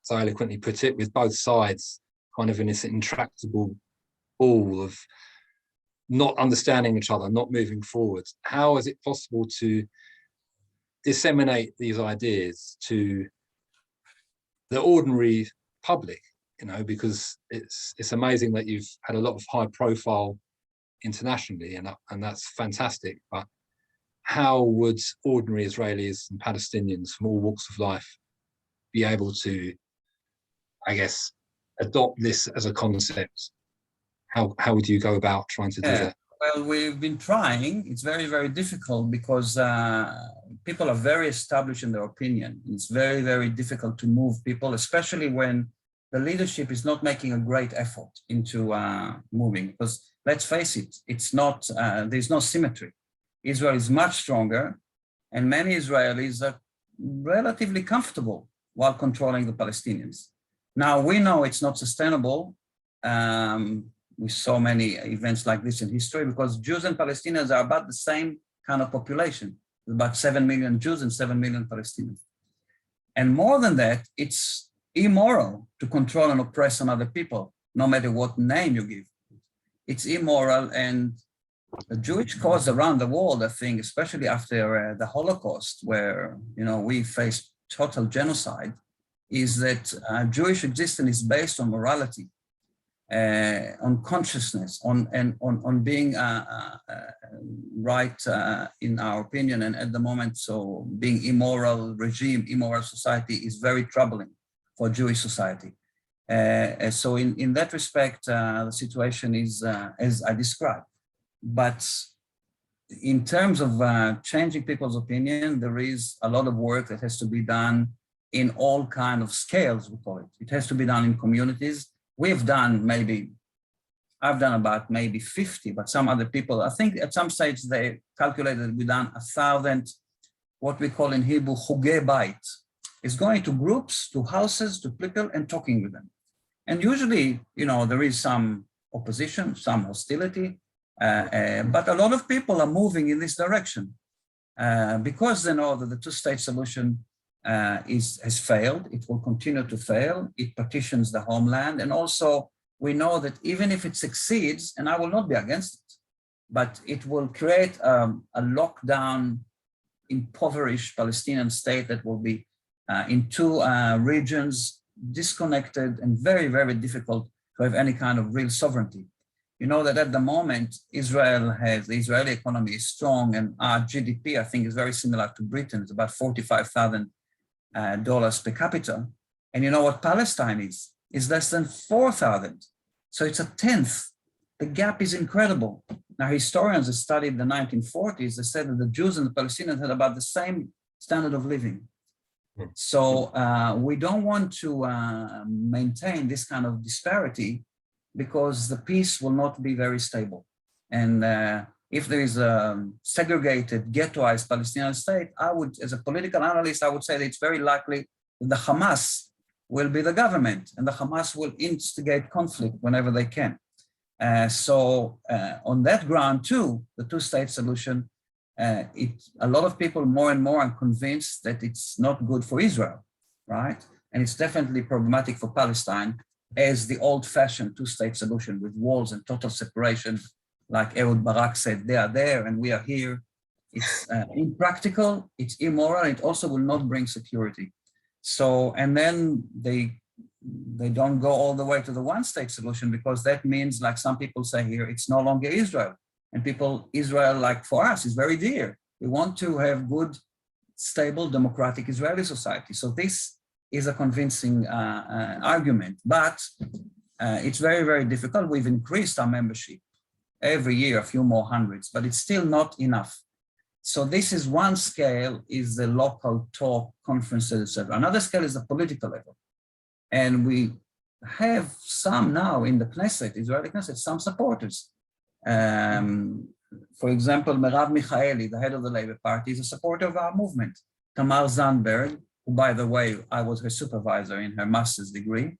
so eloquently put it, with both sides kind of in this intractable ball of not understanding each other, not moving forward, how is it possible to disseminate these ideas to the ordinary public? Because it's amazing that you've had a lot of high profile internationally, and that's fantastic. But how would ordinary Israelis and Palestinians from all walks of life be able to, I guess, adopt this as a concept? How would you go about trying to do that? Well, we've been trying. It's very, very difficult because people are very established in their opinion. It's very, very difficult to move people, especially when the leadership is not making a great effort into moving. Because let's face it, it's not. There's no symmetry. Israel is much stronger, and many Israelis are relatively comfortable while controlling the Palestinians. Now, we know it's not sustainable. We saw many events like this in history, because Jews and Palestinians are about the same kind of population, about 7 million Jews and 7 million Palestinians. And more than that, it's immoral to control and oppress some other people, no matter what name you give. It's immoral, and the Jewish cause around the world, I think, especially after the Holocaust, where we faced total genocide, is that Jewish existence is based on morality, on consciousness, on being right in our opinion. And at the moment, so being immoral regime, immoral society is very troubling for Jewish society. So in that respect, the situation is as I described. But in terms of changing people's opinion, there is a lot of work that has to be done in all kinds of scales, we call it. It has to be done in communities. I've done about maybe 50, but some other people, I think at some stage they calculated we've done 1,000, what we call in Hebrew, chugei bait. It's going to groups, to houses, to people and talking with them. And usually, there is some opposition, some hostility, but a lot of people are moving in this direction because they know that the 2-state solution has failed. It will continue to fail. It partitions the homeland. And also we know that even if it succeeds, and I will not be against it, but it will create a lockdown, impoverished Palestinian state that will be in 2 regions, disconnected, and very, very difficult to have any kind of real sovereignty. You know that at the moment, the Israeli economy is strong, and our GDP, I think, is very similar to Britain. It's about $45,000 per capita. And you know what Palestine is? It's less than 4,000. So it's a 10th. The gap is incredible. Now, historians that studied the 1940s, they said that the Jews and the Palestinians had about the same standard of living. So we don't want to maintain this kind of disparity, because the peace will not be very stable. And if there is a segregated, ghettoized Palestinian state, I would, as a political analyst, I would say that it's very likely that the Hamas will be the government, and the Hamas will instigate conflict whenever they can. So on that ground too, the two-state solution, a lot of people more and more are convinced that it's not good for Israel, right? And it's definitely problematic for Palestine as the old-fashioned two-state solution with walls and total separation, like Ehud Barak said, they are there and we are here. It's impractical, it's immoral, it also will not bring security. So, and then they don't go all the way to the one-state solution, because that means, like some people say here, it's no longer Israel. And Israel, like for us, is very dear. We want to have good, stable, democratic Israeli society. So this is a convincing argument, but it's very, very difficult. We've increased our membership every year, a few more hundreds, but it's still not enough. So this is one scale, is the local talk, conferences, etc. Another scale is the political level. And we have some now in the Knesset, Israeli Knesset, some supporters. For example, Merav Michaeli, the head of the Labour Party, is a supporter of our movement. Tamar Zandberg, who, by the way, I was her supervisor in her master's degree.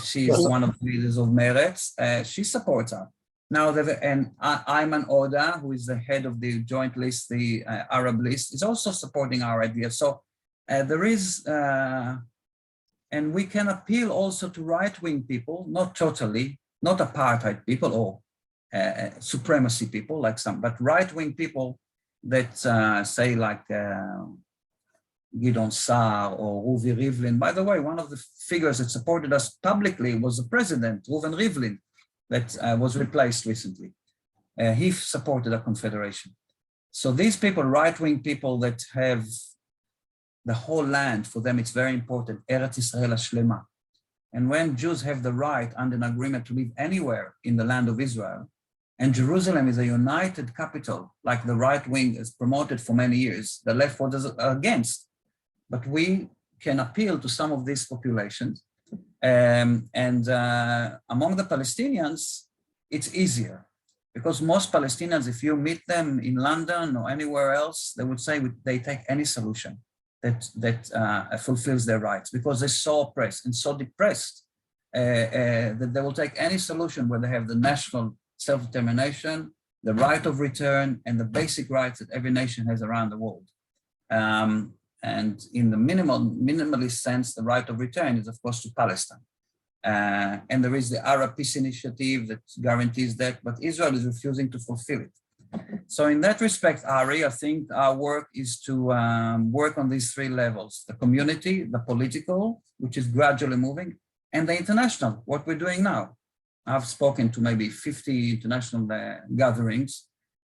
She's one of the leaders of Meretz. She supports us. Now, and Ayman Oda, who is the head of the joint list, the Arab list, is also supporting our idea. So there is, and we can appeal also to right-wing people, not totally, not apartheid people or supremacy people like some, but right-wing people that say like Gidon Saar or Ruvi Rivlin. By the way, one of the figures that supported us publicly was the president, Reuven Rivlin, that was replaced recently. He supported a confederation. So these people, right-wing people that have the whole land, for them it's very important, Eretz Yisrael Hashlema. And when Jews have the right under an agreement to live anywhere in the land of Israel, and Jerusalem is a united capital, like the right wing has promoted for many years, the left was against. But we can appeal to some of these populations. Among the Palestinians, it's easier, because most Palestinians, if you meet them in London or anywhere else, they would say they take any solution that fulfills their rights, because they're so oppressed and so depressed that they will take any solution where they have the national self-determination, the right of return, and the basic rights that every nation has around the world. And in the minimalist sense, the right of return is, of course, to Palestine. And there is the Arab Peace Initiative that guarantees that, but Israel is refusing to fulfill it. So in that respect, Ari, I think our work is to work on these three levels: the community, the political, which is gradually moving, and the international, what we're doing now. I've spoken to maybe 50 international gatherings,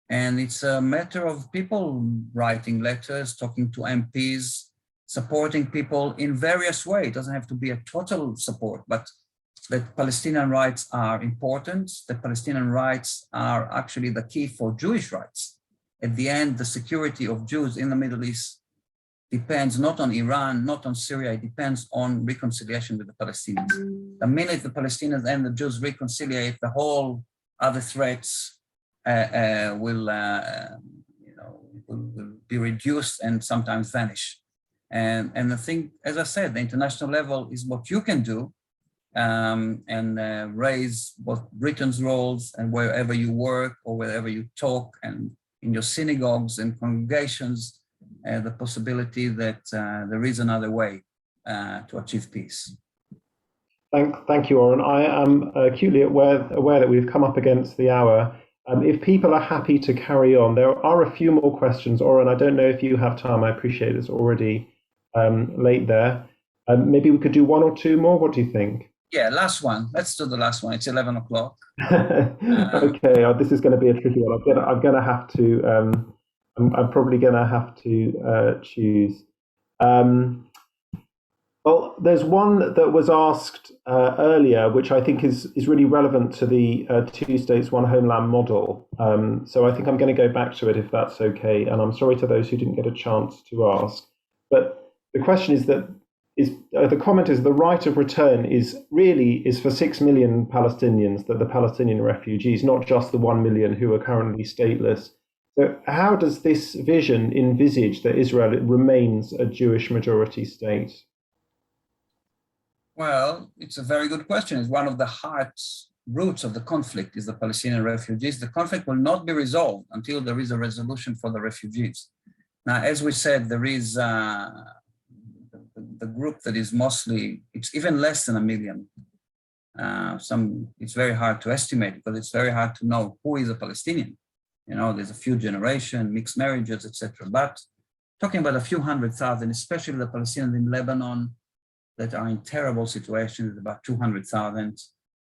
and it's a matter of people writing letters, talking to MPs, supporting people in various ways. It doesn't have to be a total support, but that Palestinian rights are important, that Palestinian rights are actually the key for Jewish rights. At the end, the security of Jews in the Middle East depends not on Iran, not on Syria, it depends on reconciliation with the Palestinians. The minute the Palestinians and the Jews reconciliate, the whole other threats will be reduced and sometimes vanish. And I think, as I said, the international level is what you can do, and raise both Britain's roles and wherever you work or wherever you talk, and in your synagogues and congregations, the possibility that there is another way to achieve peace. Thank you, Oren. I am acutely aware that we've come up against the hour. If people are happy to carry on, there are a few more questions. Oren, I don't know if you have time. I appreciate it's already late there. Maybe we could do one or two more. What do you think? Yeah, last one. Let's do the last one. It's 11 o'clock. Okay, this is going to be a tricky one. I'm going to have to. I'm probably going to have to choose. Well, there's one that was asked earlier, which I think is really relevant to the two states, one homeland model. So I think I'm going to go back to it if that's okay. And I'm sorry to those who didn't get a chance to ask. But the question is that the comment is the right of return is for 6 million Palestinians, that the Palestinian refugees, not just the 1 million who are currently stateless. So how does this vision envisage that Israel remains a Jewish majority state? Well, it's a very good question. It's one of the heart roots of the conflict is the Palestinian refugees. The conflict will not be resolved until there is a resolution for the refugees. Now, as we said, there is the group that is mostly, it's even less than 1 million. It's very hard to estimate because it's very hard to know who is a Palestinian. You know, there's a few generations, mixed marriages, etc. But talking about a few 100,000, especially the Palestinians in Lebanon that are in terrible situations, about 200,000,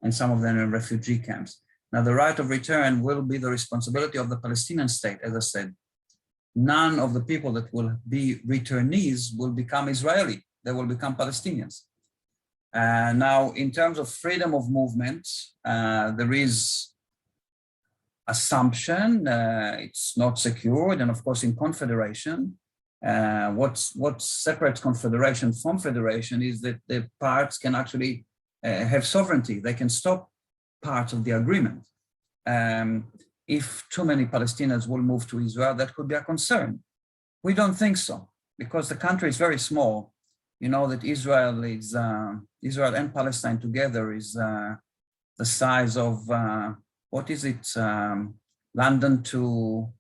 and some of them in refugee camps. Now, the right of return will be the responsibility of the Palestinian state, as I said. None of the people that will be returnees will become Israeli. They will become Palestinians. Now, in terms of freedom of movement, there is assumption, it's not secured, and of course in confederation, what separates confederation from federation is that the parts can actually have sovereignty. They can stop parts of the agreement. If too many Palestinians will move to Israel, that could be a concern. We don't think so, because the country is very small. You know that Israel and Palestine together is the size of, what is it, London to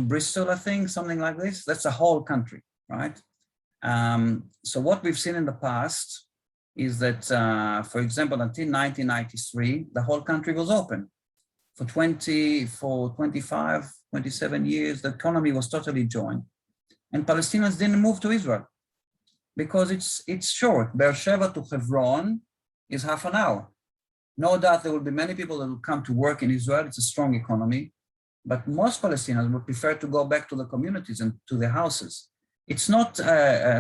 Bristol, I think, something like this. That's a whole country, right? So what we've seen in the past is that, for example, until 1993, the whole country was open. For 25, 27 years, the economy was totally joined. And Palestinians didn't move to Israel because it's short. Beersheba to Hebron is half an hour. No doubt there will be many people that will come to work in Israel. It's a strong economy, but most Palestinians would prefer to go back to the communities and to their houses. It's not,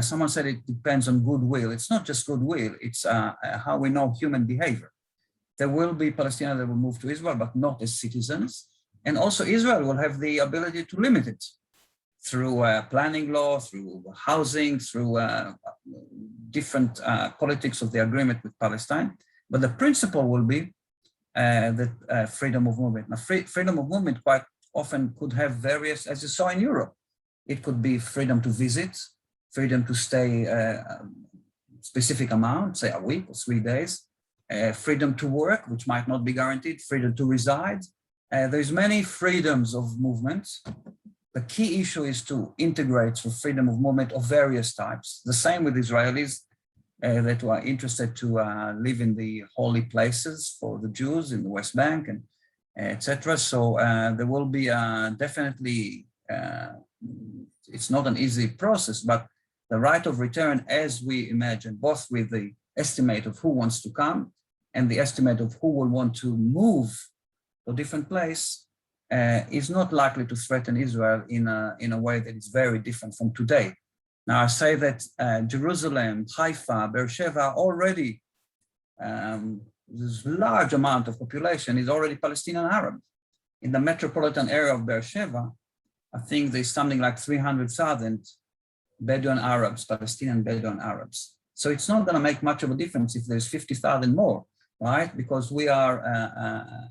someone said it depends on goodwill. It's not just goodwill, it's how we know human behavior. There will be Palestinians that will move to Israel, but not as citizens. And also Israel will have the ability to limit it through planning law, through housing, through different politics of the agreement with Palestine. But the principle will be that freedom of movement. Now, freedom of movement quite often could have various, as you saw in Europe. It could be freedom to visit, freedom to stay a specific amount, say a week or 3 days, freedom to work, which might not be guaranteed, freedom to reside. There's many freedoms of movement. The key issue is to integrate for freedom of movement of various types. The same with Israelis that are interested to live in the holy places for the Jews in the West Bank, and etc. So there will be definitely, it's not an easy process, but the right of return, as we imagine, both with the estimate of who wants to come and the estimate of who will want to move to a different place, is not likely to threaten Israel in a way that is very different from today. Now, I say that Jerusalem, Haifa, Beersheba already, this large amount of population is already Palestinian Arab. In the metropolitan area of Beersheba, I think there's something like 300,000 Bedouin Arabs, Palestinian Bedouin Arabs. So it's not going to make much of a difference if there's 50,000 more, right? Because we are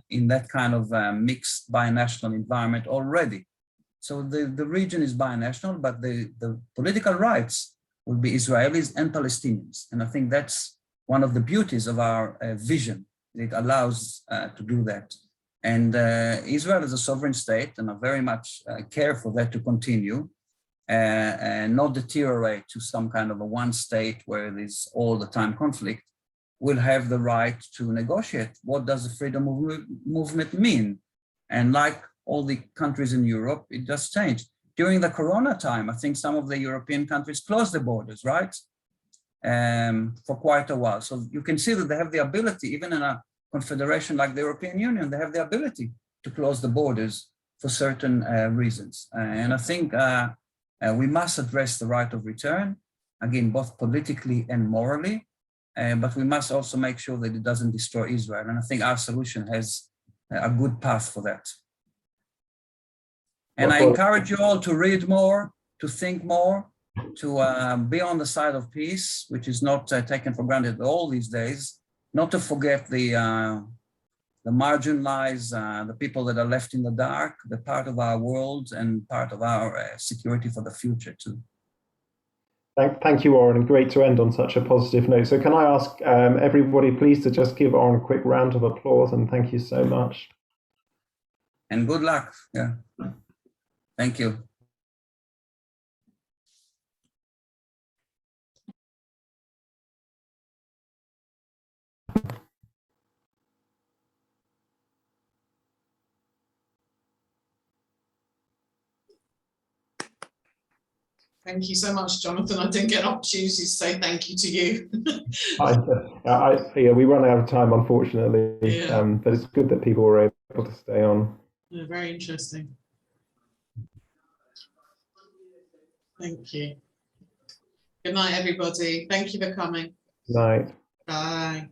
in that kind of mixed binational environment already. So the region is binational, but the political rights will be Israelis and Palestinians. And I think that's one of the beauties of our vision. It allows to do that. And Israel is a sovereign state, and I very much care for that to continue and not deteriorate to some kind of a one state where there's all the time conflict. Will have the right to negotiate. What does the freedom of movement mean? And like all the countries in Europe, it just changed. During the Corona time, I think some of the European countries closed their borders, right? For quite a while. So you can see that they have the ability, even in a confederation like the European Union, they have the ability to close the borders for certain reasons. And I think we must address the right of return, again, both politically and morally, but we must also make sure that it doesn't destroy Israel. And I think our solution has a good path for that. And I encourage you all to read more, to think more, to be on the side of peace, which is not taken for granted all these days, not to forget the marginalized, the people that are left in the dark, the part of our world and part of our security for the future too. Thank you, Oren, and great to end on such a positive note. So can I ask everybody please to just give Oren a quick round of applause, and thank you so much. And good luck. Yeah. Thank you. Thank you so much, Jonathan. I didn't get an opportunity to say thank you to you. Yeah, we run out of time, unfortunately, Yeah. but it's good that people were able to stay on. Yeah, very interesting. Thank you. Good night, everybody. Thank you for coming. Night. Bye.